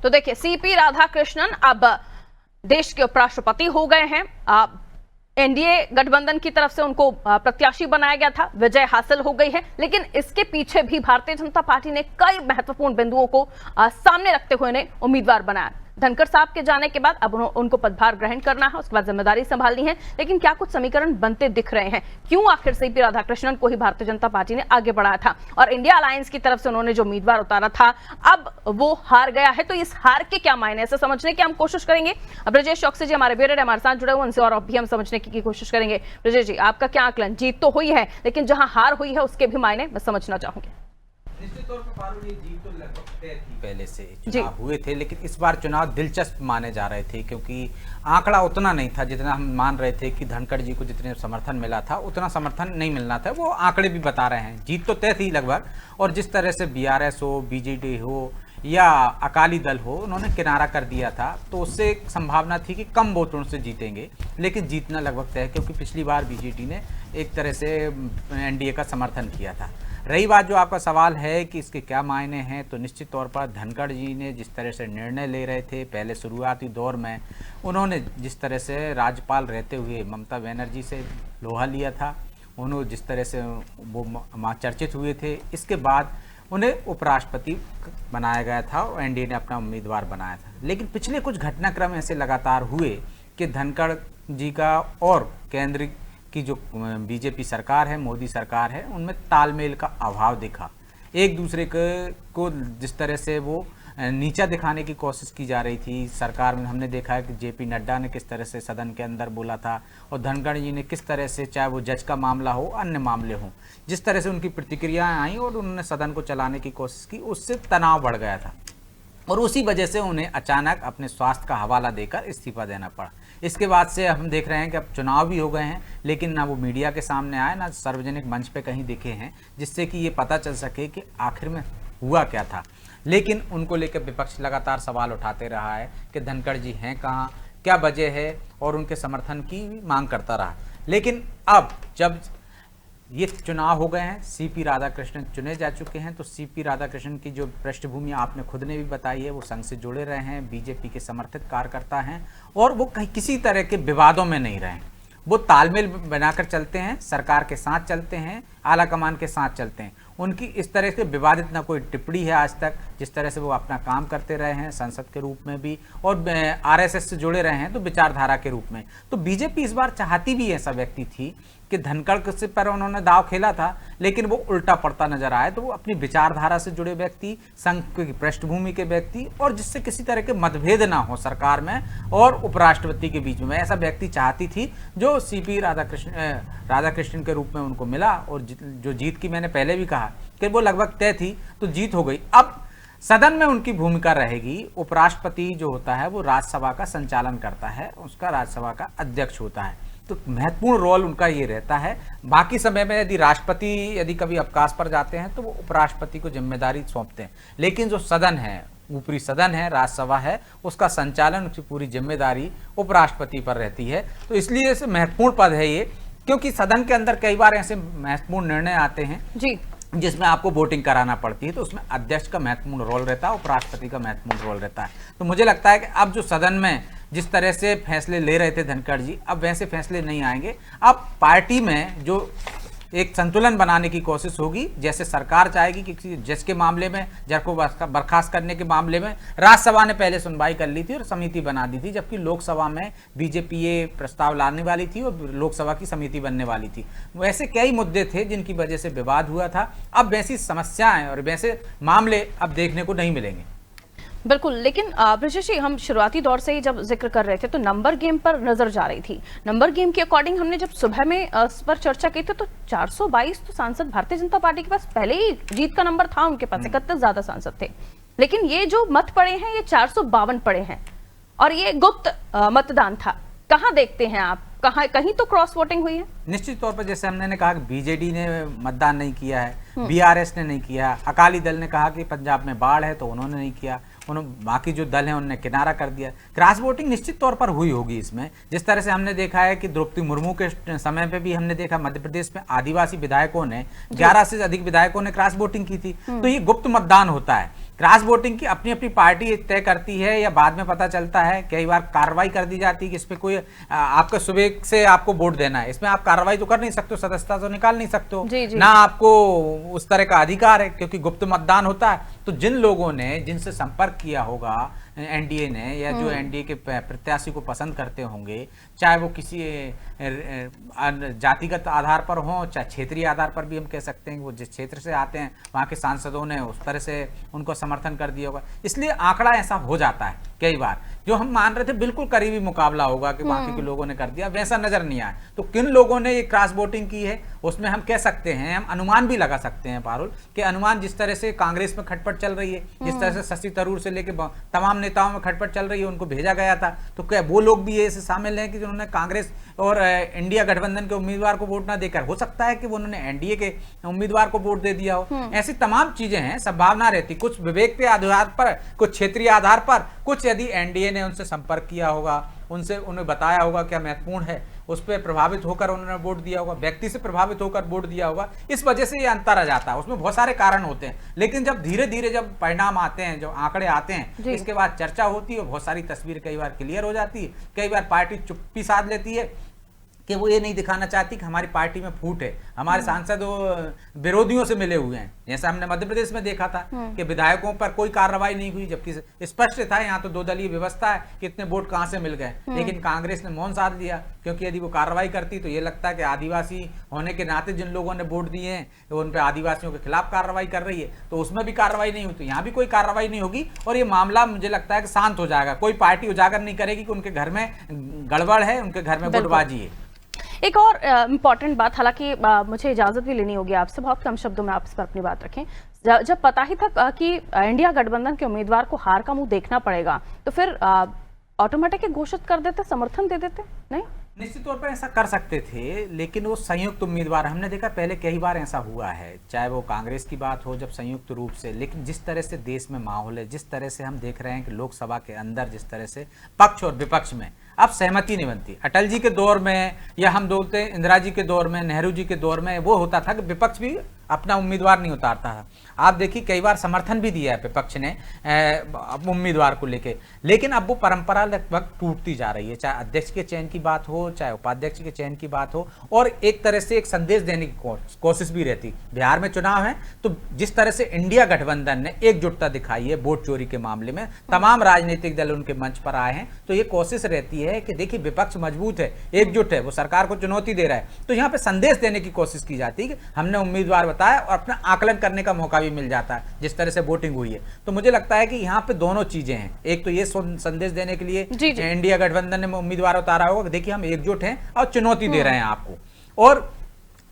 तो देखिए, सीपी राधाकृष्णन अब देश के उपराष्ट्रपति हो गए हैं। एनडीए गठबंधन की तरफ से उनको प्रत्याशी बनाया गया था, विजय हासिल हो गई है, लेकिन इसके पीछे भी भारतीय जनता पार्टी ने कई महत्वपूर्ण बिंदुओं को सामने रखते हुए उन्हें उम्मीदवार बनाया। धनखड़ साहब के जाने के बाद अब उनको पदभार ग्रहण करना है, उसके बाद जिम्मेदारी संभालनी है, लेकिन क्या कुछ समीकरण बनते दिख रहे हैं? क्यों आखिर सीपी राधाकृष्णन को ही भारतीय जनता पार्टी ने आगे बढ़ाया था और इंडिया अलायंस की तरफ से उन्होंने जो उम्मीदवार उतारा था अब वो हार गया है, तो इस हार के क्या मायने, ऐसे समझने की हम कोशिश करेंगे। ब्रजेश चौकसी जी हमारे ब्यूरो हमारे साथ जुड़े हुए, उनसे और भी हम समझने की कोशिश करेंगे। ब्रजेश जी, आपका क्या आकलन? जीत तो हुई है, लेकिन जहां हार हुई है उसके भी मायने मैं समझना चाहूंगी। निश्चित तौर पर पारुल, ये जीत तो लगभग तय थी, पहले से चुनाव हुए थे, लेकिन इस बार चुनाव दिलचस्प माने जा रहे थे क्योंकि आंकड़ा उतना नहीं था जितना हम मान रहे थे कि धनखड़ जी को जितने समर्थन मिला था उतना समर्थन नहीं मिलना था। वो आंकड़े भी बता रहे हैं, जीत तो तय थी लगभग। और जिस तरह से बीआरएस हो, बीजेडी हो या अकाली दल हो, उन्होंने किनारा कर दिया था, तो उससे एक संभावना थी कि कम वोटों से जीतेंगे, लेकिन जीतना लगभग तय है क्योंकि पिछली बार बीजेडी ने एक तरह से एनडीए का समर्थन किया था। रही बात जो आपका सवाल है कि इसके क्या मायने हैं, तो निश्चित तौर पर धनखड़ जी ने जिस तरह से निर्णय ले रहे थे पहले शुरुआती दौर में, उन्होंने जिस तरह से राज्यपाल रहते हुए ममता बनर्जी से लोहा लिया था, उन्होंने जिस तरह से वो चर्चित हुए थे, इसके बाद उन्हें उपराष्ट्रपति बनाया गया था और एनडीए ने अपना उम्मीदवार बनाया था। लेकिन पिछले कुछ घटनाक्रम ऐसे लगातार हुए कि धनखड़ जी का और केंद्र की जो बीजेपी सरकार है, मोदी सरकार है, उनमें तालमेल का अभाव दिखा। एक दूसरे को जिस तरह से वो नीचा दिखाने की कोशिश की जा रही थी सरकार में। हमने देखा है कि जेपी नड्डा ने किस तरह से सदन के अंदर बोला था और धनखड़ जी ने किस तरह से, चाहे वो जज का मामला हो, अन्य मामले हों, जिस तरह से उनकी प्रतिक्रियाएं आई और उन्होंने सदन को चलाने की कोशिश की, उससे तनाव बढ़ गया था और उसी वजह से उन्हें अचानक अपने स्वास्थ्य का हवाला देकर इस्तीफा देना पड़ा। इसके बाद से हम देख रहे हैं कि अब चुनाव भी हो गए हैं, लेकिन ना वो मीडिया के सामने आए, ना सार्वजनिक मंच पे कहीं दिखे हैं, जिससे कि ये पता चल सके कि आखिर में हुआ क्या था। लेकिन उनको लेकर विपक्ष लगातार सवाल उठाते रहा है कि धनखड़ जी हैं कहाँ, क्या वजह है, और उनके समर्थन की मांग करता रहा। लेकिन अब जब ये चुनाव हो गए हैं, सीपी राधाकृष्णन चुने जा चुके हैं, तो सीपी राधाकृष्णन की जो पृष्ठभूमि आपने खुद ने भी बताई है, वो संघ से जुड़े रहे हैं, बीजेपी के समर्थित कार्यकर्ता हैं और वो कहीं किसी तरह के विवादों में नहीं रहे। वो तालमेल बनाकर चलते हैं, सरकार के साथ चलते हैं, आला कमान के साथ चलते हैं। उनकी इस तरह से विवादित ना कोई टिप्पणी है आज तक। जिस तरह से वो अपना काम करते रहे हैं संसद के रूप में भी और आरएसएस से जुड़े रहे हैं तो विचारधारा के रूप में, तो बीजेपी इस बार चाहती भी ऐसा व्यक्ति थी कि धनखड़ से पर उन्होंने दाव खेला था, लेकिन वो उल्टा पड़ता नजर आया। तो वो अपनी विचारधारा से जुड़े व्यक्ति, संघ की पृष्ठभूमि के व्यक्ति और जिससे किसी तरह के मतभेद ना हो सरकार में और उपराष्ट्रपति के बीच में, ऐसा व्यक्ति चाहती थी, जो सीपी राधाकृष्णन के रूप में उनको मिला। और जो जीत की मैंने पहले भी कहा कि वो लगभग तय थी, तो जीत हो गई। अब सदन में उनकी भूमिका रहेगी। उपराष्ट्रपति जो होता है वो राज्यसभा का संचालन करता है, उसका राज्यसभा का अध्यक्ष होता है, तो महत्वपूर्ण रोल उनका ये रहता है। बाकी समय में यदि राष्ट्रपति यदि कभी अवकाश पर जाते हैं तो वो उपराष्ट्रपति को जिम्मेदारी सौंपते हैं, लेकिन जो सदन है, ऊपरी सदन है, राज्यसभा है, उसका संचालन, उसकी पूरी जिम्मेदारी उपराष्ट्रपति पर रहती है। तो इसलिए इसे महत्वपूर्ण पद है ये, क्योंकि सदन के अंदर कई बार ऐसे महत्वपूर्ण निर्णय आते हैं जी जिसमें आपको वोटिंग कराना पड़ती है, तो उसमें अध्यक्ष का महत्वपूर्ण रोल रहता है, उपराष्ट्रपति का महत्वपूर्ण रोल रहता है। तो मुझे लगता है कि अब जो सदन में जिस तरह से फैसले ले रहे थे धनखड़ जी, अब वैसे फैसले नहीं आएंगे। अब पार्टी में जो एक संतुलन बनाने की कोशिश होगी, जैसे सरकार चाहेगी कि किसी जज के मामले में, जज को बर्खास्त करने के मामले में राज्यसभा ने पहले सुनवाई कर ली थी और समिति बना दी थी, जबकि लोकसभा में बीजेपी ये प्रस्ताव लाने वाली थी और लोकसभा की समिति बनने वाली थी। वैसे कई मुद्दे थे जिनकी वजह से विवाद हुआ था। अब वैसी समस्याएं और वैसे मामले अब देखने को नहीं मिलेंगे। बिल्कुल, लेकिन ब्रजेश जी, हम शुरुआती दौर से ही जब जिक्र कर रहे थे तो नंबर गेम पर नजर जा रही थी। नंबर गेम के अकॉर्डिंग हमने जब सुबह में इस पर चर्चा की थी तो 422 तो सांसद भारतीय जनता पार्टी के पास पहले ही जीत का नंबर था, उनके पास 31 ज्यादा सांसद थे। लेकिन ये जो मत पड़े हैं ये 452 पड़े हैं और ये गुप्त मतदान था। कहाँ देखते हैं आप, कहीं तो क्रॉस वोटिंग हुई है? निश्चित तौर पर जैसे हमने कहा कि बीजेडी ने मतदान नहीं किया है, बीआरएस ने नहीं किया, अकाली दल ने कहा कि पंजाब में बाढ़ है तो उन्होंने नहीं किया, बाकी जो दल हैं उन्होंने किनारा कर दिया। क्रॉस वोटिंग निश्चित तौर पर हुई होगी इसमें। जिस तरह से हमने देखा है कि द्रौपदी मुर्मू के समय पे भी हमने देखा मध्य प्रदेश में आदिवासी विधायकों ने 11 से अधिक विधायकों ने क्रॉस वोटिंग की थी। तो ये गुप्त मतदान होता है। क्रॉस वोटिंग की अपनी अपनी पार्टी तय करती है या बाद में पता चलता है? कई बार कार्रवाई कर दी जाती है कि इस पे कोई आपका सुबह से आपको वोट देना है, इसमें आप कार्रवाई तो कर नहीं सकते हो, सदस्यता तो निकाल नहीं सकते हो, ना आपको उस तरह का अधिकार है क्योंकि गुप्त मतदान होता है। तो जिन लोगों ने जिनसे संपर्क किया होगा एनडीए ने या जो एनडीए के प्रत्याशी को पसंद करते होंगे, चाहे वो किसी जातिगत आधार पर हो, चाहे क्षेत्रीय आधार पर भी हम कह सकते हैं कि वो जिस क्षेत्र से आते हैं वहाँ के सांसदों ने उस तरह से उनको समर्थन कर दिया होगा, इसलिए आंकड़ा ऐसा हो जाता है। कई बार जो हम मान रहे थे बिल्कुल करीबी मुकाबला होगा कि बाकी के लोगों ने कर दिया, वैसा नजर नहीं आया। तो किन लोगों ने ये क्रॉस वोटिंग की है उसमें हम कह सकते हैं, हम अनुमान भी लगा सकते हैं पारुल, कि अनुमान जिस तरह से कांग्रेस में खटपट चल रही है, जिस तरह से शशि थरूर से लेकर तमाम नेताओं में खटपट चल रही है, उनको भेजा गया था, तो क्या वो लोग भी ऐसे शामिल हैं कि जिन्होंने कांग्रेस और इंडिया गठबंधन के उम्मीदवार को वोट ना देकर, हो सकता है कि वो उन्होंने एनडीए के उम्मीदवार को वोट दे दिया हो। ऐसी तमाम चीजें हैं, संभावना रहती, कुछ विवेक के आधार पर, कुछ क्षेत्रीय आधार पर, कुछ यदि एनडीए ने उनसे संपर्क किया होगा, उनसे उन्हें बताया होगा क्या महत्वपूर्ण है, उस पर प्रभावित होकर उन्होंने वोट दिया होगा, व्यक्ति से प्रभावित होकर वोट दिया होगा, इस वजह से ये अंतर आ जाता है। उसमें बहुत सारे कारण होते हैं, लेकिन जब धीरे धीरे जब परिणाम आते हैं, जब आंकड़े आते हैं, इसके बाद चर्चा होती है, बहुत सारी तस्वीर कई बार क्लियर हो जाती है। कई बार पार्टी चुप्पी साध लेती है कि वो ये नहीं दिखाना चाहती कि हमारी पार्टी में फूट है, हमारे सांसद विरोधियों से मिले हुए हैं, जैसा हमने मध्य प्रदेश में देखा था कि विधायकों पर कोई कार्रवाई नहीं हुई, जबकि स्पष्ट था यहाँ तो 2 दलीय व्यवस्था है, कितने वोट कहां से मिल गए, लेकिन कांग्रेस ने मौन साध लिया, क्योंकि यदि वो कार्रवाई करती तो ये लगता है कि आदिवासी होने के नाते जिन लोगों ने वोट दिए हैं तो उन पर आदिवासियों के खिलाफ कार्रवाई कर रही है, तो उसमें भी कार्रवाई नहीं हुई, तो यहाँ भी कोई कार्रवाई नहीं होगी और ये मामला मुझे लगता है कि शांत हो जाएगा। कोई पार्टी उजागर नहीं करेगी कि उनके घर में गड़बड़ है, उनके घर में गुटबाजी है। एक और इम्पॉर्टेंट बात, हालांकि मुझे इजाजत भी लेनी होगी आपसे, बहुत कम शब्दों में आप इस पर अपनी बात रखें। जब पता ही था कि इंडिया गठबंधन के उम्मीदवार को हार का मुंह देखना पड़ेगा, तो फिर ऑटोमेटिक घोषित कर देते, समर्थन दे देते? नहीं, निश्चित तौर पर ऐसा कर सकते थे, लेकिन वो संयुक्त उम्मीदवार, हमने देखा पहले कई बार ऐसा हुआ है, चाहे वो कांग्रेस की बात हो जब संयुक्त रूप से, लेकिन जिस तरह से देश में माहौल है, जिस तरह से हम देख रहे हैं कि लोकसभा के अंदर जिस तरह से पक्ष और विपक्ष में अब सहमति नहीं बनती। अटल जी के दौर में या हम बोलते हैं इंदिरा जी के दौर में, नेहरू जी के दौर में वो होता था कि विपक्ष भी अपना उम्मीदवार नहीं उतारता था। आप देखिए कई बार समर्थन भी दिया है विपक्ष ने उम्मीदवार को लेके, लेकिन अब वो परंपरा लगभग टूटती जा रही है, चाहे अध्यक्ष के चयन की बात हो, चाहे उपाध्यक्ष के चयन की बात हो, और एक तरह से एक संदेश देने की कोशिश भी रहती। बिहार में चुनाव है तो जिस तरह से इंडिया गठबंधन ने एकजुटता दिखाई है वोट चोरी के मामले में, तमाम राजनीतिक दल उनके मंच पर आए हैं, तो ये कोशिश रहती है कि देखिए विपक्ष मजबूत है, एकजुट है, वो सरकार को चुनौती दे रहा है, तो यहाँ पे संदेश देने की कोशिश की जाती है कि हमने उम्मीदवार बताया और अपना आकलन करने का मौका भी मिल जाता है जिस तरह से वोटिंग हुई है। तो मुझे लगता है कि यहाँ पे दोनों चीजें हैं, एक तो ये संदेश देने के लिए इंडिया गठबंधन ने उम्मीदवार उतारा होगा, देखिए हम एकजुट हैं और चुनौती दे रहे हैं आपको, और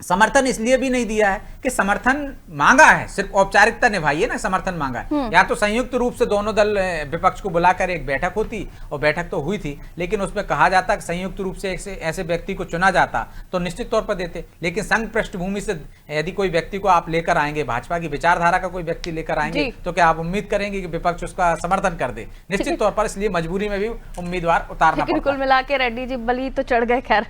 समर्थन इसलिए भी नहीं दिया है कि समर्थन मांगा है, सिर्फ औपचारिकता निभाई है ना, समर्थन मांगा है। या तो संयुक्त रूप से दोनों दल विपक्ष को बुलाकर एक बैठक होती, और बैठक तो हुई थी, लेकिन उसमें कहा जाता कि संयुक्त रूप से ऐसे व्यक्ति को चुना जाता तो निश्चित तौर पर देते, लेकिन संघ पृष्ठभूमि से यदि कोई व्यक्ति को आप लेकर आएंगे, भाजपा की विचारधारा का कोई व्यक्ति लेकर आएंगे, तो क्या आप उम्मीद करेंगे कि विपक्ष उसका समर्थन कर दे? निश्चित तौर पर इसलिए मजबूरी में भी उम्मीदवार उतारना पड़ता है। कुल मिला के रेड्डी जी बली तो चढ़ गए। खैर,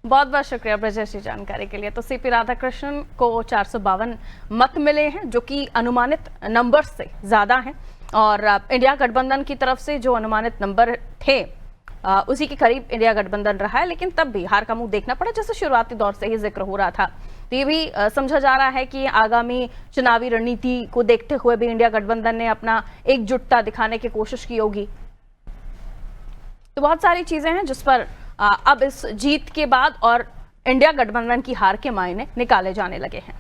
बहुत बहुत शुक्रिया ब्रजेश जी जानकारी के लिए। तो सीपी राधाकृष्णन को 452 मत मिले हैं, जो कि अनुमानित नंबर से ज्यादा हैं, और इंडिया गठबंधन की तरफ से जो अनुमानित नंबर थे उसी के करीब इंडिया गठबंधन रहा है, लेकिन तब भी हार का मुंह देखना पड़ा, जैसे शुरुआती दौर से ही जिक्र हो रहा था। तो ये भी समझा जा रहा है कि आगामी चुनावी रणनीति को देखते हुए भी इंडिया गठबंधन ने अपना एकजुटता दिखाने की कोशिश की होगी। तो बहुत सारी चीजें हैं जिस पर अब इस जीत के बाद और इंडिया गठबंधन की हार के मायने निकाले जाने लगे हैं।